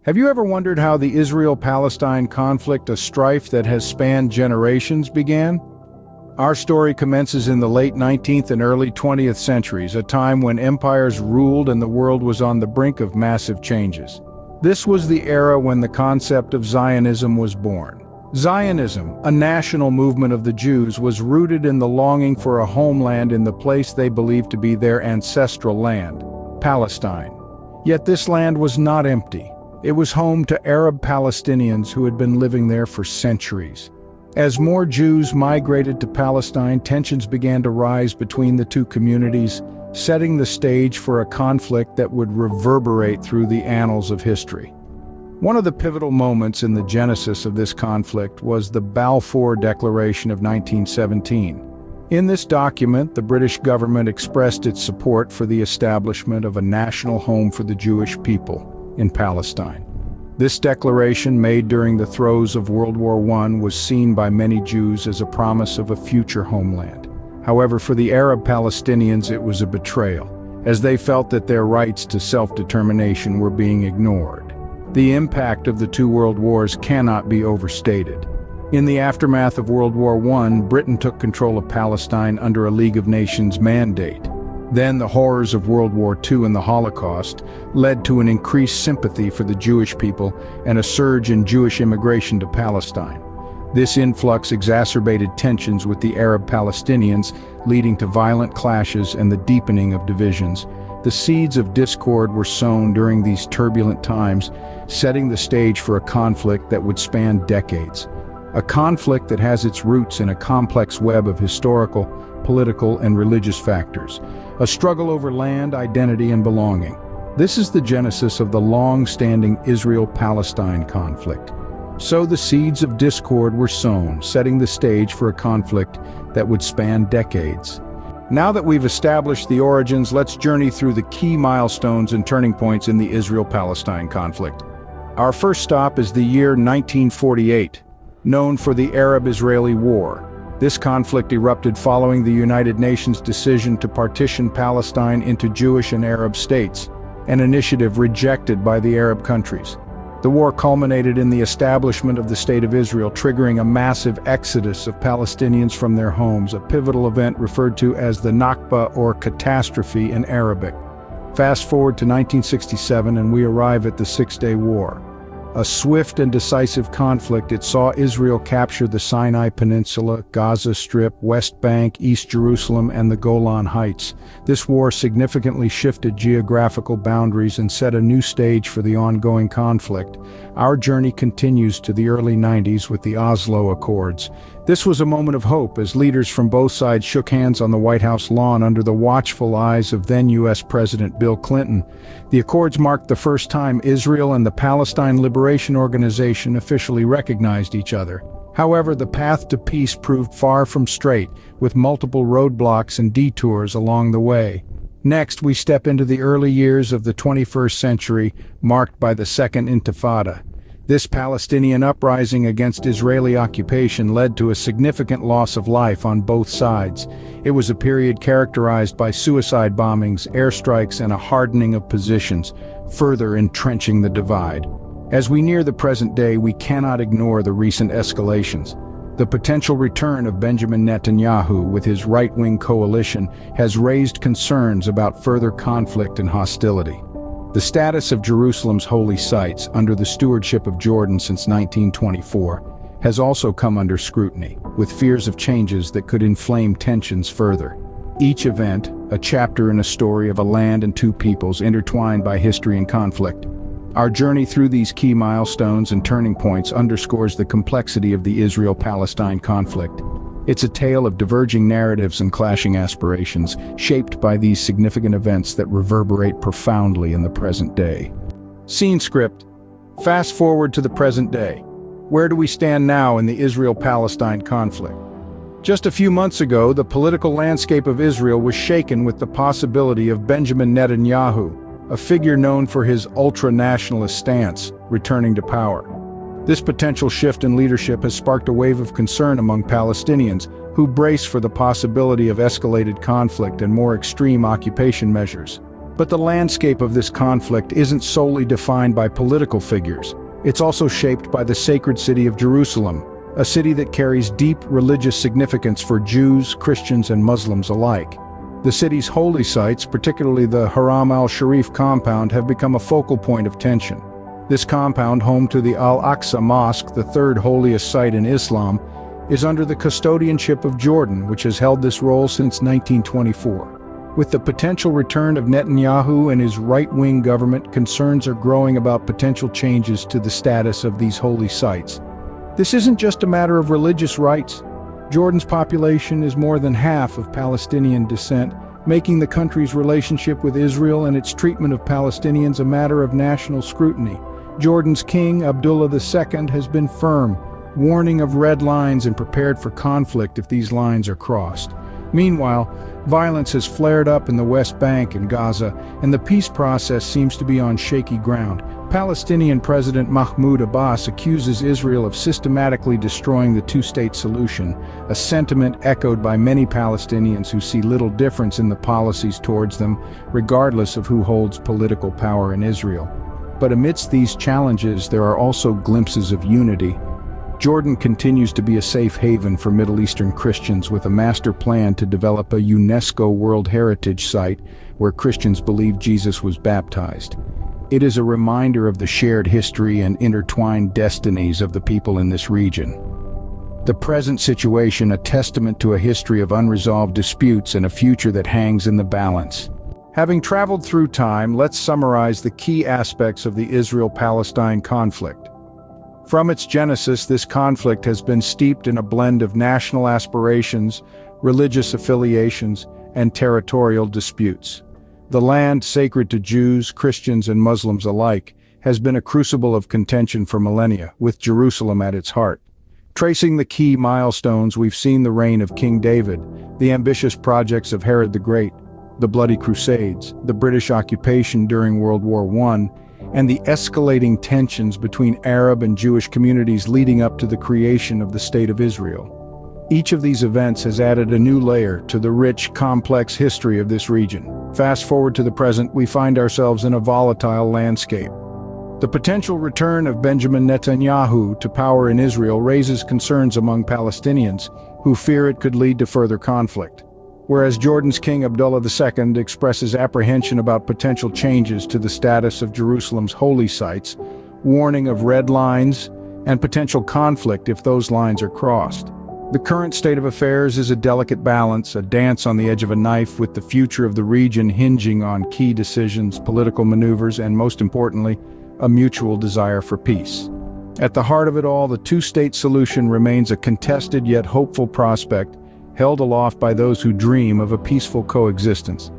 Have you ever wondered how the Israel-Palestine conflict, a strife that has spanned generations, began? Our story commences in the late 19th and early 20th centuries, a time when empires ruled and the world was on the brink of massive changes. This was the era when the concept of Zionism was born. Zionism, a national movement of the Jews, was rooted in the longing for a homeland in the place they believed to be their ancestral land, Palestine. Yet this land was not empty. It was home to Arab Palestinians who had been living there for centuries. As more Jews migrated to Palestine, tensions began to rise between the two communities, setting the stage for a conflict that would reverberate through the annals of history. One of the pivotal moments in the genesis of this conflict was the Balfour Declaration of 1917. In this document, the British government expressed its support for the establishment of a national home for the Jewish people in Palestine. This declaration, made during the throes of World War I, was seen by many Jews as a promise of a future homeland. However, for the Arab Palestinians, it was a betrayal, as they felt that their rights to self-determination were being ignored. The impact of the two world wars cannot be overstated. In the aftermath of World War I, Britain took control of Palestine under a League of Nations mandate. Then the horrors of World War II and the Holocaust led to an increased sympathy for the Jewish people and a surge in Jewish immigration to Palestine. This influx exacerbated tensions with the Arab Palestinians, leading to violent clashes and the deepening of divisions. The seeds of discord were sown during these turbulent times, setting the stage for a conflict that would span decades. A conflict that has its roots in a complex web of historical, political, and religious factors. A struggle over land, identity, and belonging. This is the genesis of the long-standing Israel-Palestine conflict. So the seeds of discord were sown, setting the stage for a conflict that would span decades. Now that we've established the origins, let's journey through the key milestones and turning points in the Israel-Palestine conflict. Our first stop is the year 1948, known for the Arab-Israeli War. This conflict erupted following the United Nations decision to partition Palestine into Jewish and Arab states, an initiative rejected by the Arab countries. The war culminated in the establishment of the State of Israel, triggering a massive exodus of Palestinians from their homes, a pivotal event referred to as the Nakba, or catastrophe in Arabic. Fast forward to 1967 and we arrive at the Six-Day War. A swift and decisive conflict. It saw Israel capture the Sinai Peninsula, Gaza Strip, West Bank, East Jerusalem, and the Golan Heights. This war significantly shifted geographical boundaries and set a new stage for the ongoing conflict. Our journey continues to the early 90s with the Oslo Accords. This was a moment of hope as leaders from both sides shook hands on the White House lawn under the watchful eyes of then U.S. President Bill Clinton. The accords marked the first time Israel and the Palestine Liberation Organization officially recognized each other. However, the path to peace proved far from straight, with multiple roadblocks and detours along the way. Next, we step into the early years of the 21st century, marked by the Second Intifada. This Palestinian uprising against Israeli occupation led to a significant loss of life on both sides. It was a period characterized by suicide bombings, airstrikes, and a hardening of positions, further entrenching the divide. As we near the present day, we cannot ignore the recent escalations. The potential return of Benjamin Netanyahu with his right-wing coalition has raised concerns about further conflict and hostility. The status of Jerusalem's holy sites, under the stewardship of Jordan since 1924, has also come under scrutiny, with fears of changes that could inflame tensions further. Each event, a chapter in a story of a land and two peoples intertwined by history and conflict. Our journey through these key milestones and turning points underscores the complexity of the Israel-Palestine conflict. It's a tale of diverging narratives and clashing aspirations, shaped by these significant events that reverberate profoundly in the present day. Scene script. Fast forward to the present day. Where do we stand now in the Israel-Palestine conflict? Just a few months ago, the political landscape of Israel was shaken with the possibility of Benjamin Netanyahu, a figure known for his ultra-nationalist stance, returning to power. This potential shift in leadership has sparked a wave of concern among Palestinians, who brace for the possibility of escalated conflict and more extreme occupation measures. But the landscape of this conflict isn't solely defined by political figures. It's also shaped by the sacred city of Jerusalem, a city that carries deep religious significance for Jews, Christians, and Muslims alike. The city's holy sites, particularly the Haram al-Sharif compound, have become a focal point of tension. This compound, home to the Al-Aqsa Mosque, the third holiest site in Islam, is under the custodianship of Jordan, which has held this role since 1924. With the potential return of Netanyahu and his right-wing government, concerns are growing about potential changes to the status of these holy sites. This isn't just a matter of religious rights. Jordan's population is more than half of Palestinian descent, making the country's relationship with Israel and its treatment of Palestinians a matter of national scrutiny. Jordan's king, Abdullah II, has been firm, warning of red lines and prepared for conflict if these lines are crossed. Meanwhile, violence has flared up in the West Bank and Gaza, and the peace process seems to be on shaky ground. Palestinian President Mahmoud Abbas accuses Israel of systematically destroying the two-state solution, a sentiment echoed by many Palestinians who see little difference in the policies towards them, regardless of who holds political power in Israel. But amidst these challenges, there are also glimpses of unity. Jordan continues to be a safe haven for Middle Eastern Christians, with a master plan to develop a UNESCO World Heritage Site where Christians believe Jesus was baptized. It is a reminder of the shared history and intertwined destinies of the people in this region. The present situation, a testament to a history of unresolved disputes and a future that hangs in the balance. Having traveled through time, let's summarize the key aspects of the Israel-Palestine conflict. From its genesis, this conflict has been steeped in a blend of national aspirations, religious affiliations, and territorial disputes. The land, sacred to Jews, Christians, and Muslims alike, has been a crucible of contention for millennia, with Jerusalem at its heart. Tracing the key milestones, we've seen the reign of King David, the ambitious projects of Herod the Great, the bloody Crusades, the British occupation during World War I, and the escalating tensions between Arab and Jewish communities leading up to the creation of the State of Israel. Each of these events has added a new layer to the rich, complex history of this region. Fast forward to the present, we find ourselves in a volatile landscape. The potential return of Benjamin Netanyahu to power in Israel raises concerns among Palestinians, who fear it could lead to further conflict. Whereas Jordan's King Abdullah II expresses apprehension about potential changes to the status of Jerusalem's holy sites, warning of red lines and potential conflict if those lines are crossed. The current state of affairs is a delicate balance, a dance on the edge of a knife, with the future of the region hinging on key decisions, political maneuvers, and most importantly, a mutual desire for peace. At the heart of it all, the two-state solution remains a contested yet hopeful prospect, held aloft by those who dream of a peaceful coexistence.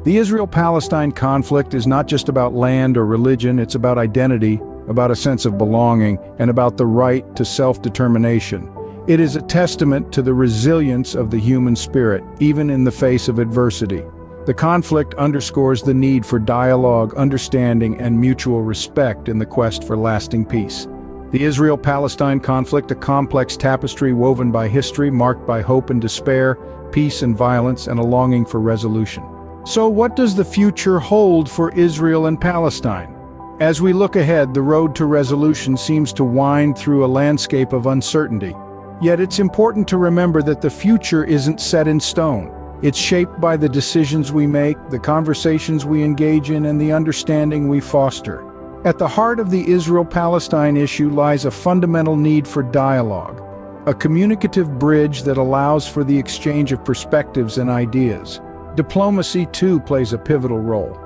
The Israel-Palestine conflict is not just about land or religion, it's about identity, about a sense of belonging, and about the right to self-determination. It is a testament to the resilience of the human spirit, even in the face of adversity. The conflict underscores the need for dialogue, understanding, and mutual respect in the quest for lasting peace. The Israel-Palestine conflict, a complex tapestry woven by history, marked by hope and despair, peace and violence, and a longing for resolution. So what does the future hold for Israel and Palestine? As we look ahead, the road to resolution seems to wind through a landscape of uncertainty. Yet it's important to remember that the future isn't set in stone. It's shaped by the decisions we make, the conversations we engage in, and the understanding we foster. At the heart of the Israel-Palestine issue lies a fundamental need for dialogue, a communicative bridge that allows for the exchange of perspectives and ideas. Diplomacy, too, plays a pivotal role.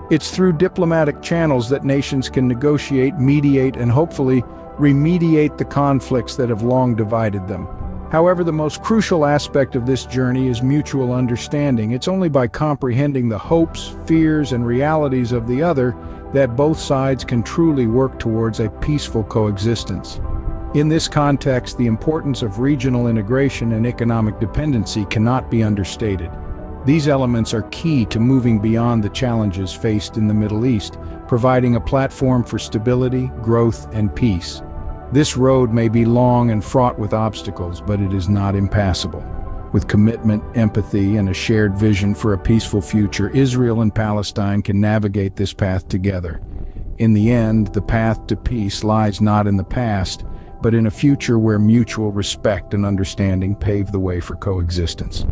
It's through diplomatic channels that nations can negotiate, mediate, and hopefully remediate the conflicts that have long divided them. However, the most crucial aspect of this journey is mutual understanding. It's only by comprehending the hopes, fears, and realities of the other that both sides can truly work towards a peaceful coexistence. In this context, the importance of regional integration and economic dependency cannot be understated. These elements are key to moving beyond the challenges faced in the Middle East, providing a platform for stability, growth, and peace. This road may be long and fraught with obstacles, but it is not impassable. With commitment, empathy, and a shared vision for a peaceful future, Israel and Palestine can navigate this path together. In the end, the path to peace lies not in the past, but in a future where mutual respect and understanding pave the way for coexistence.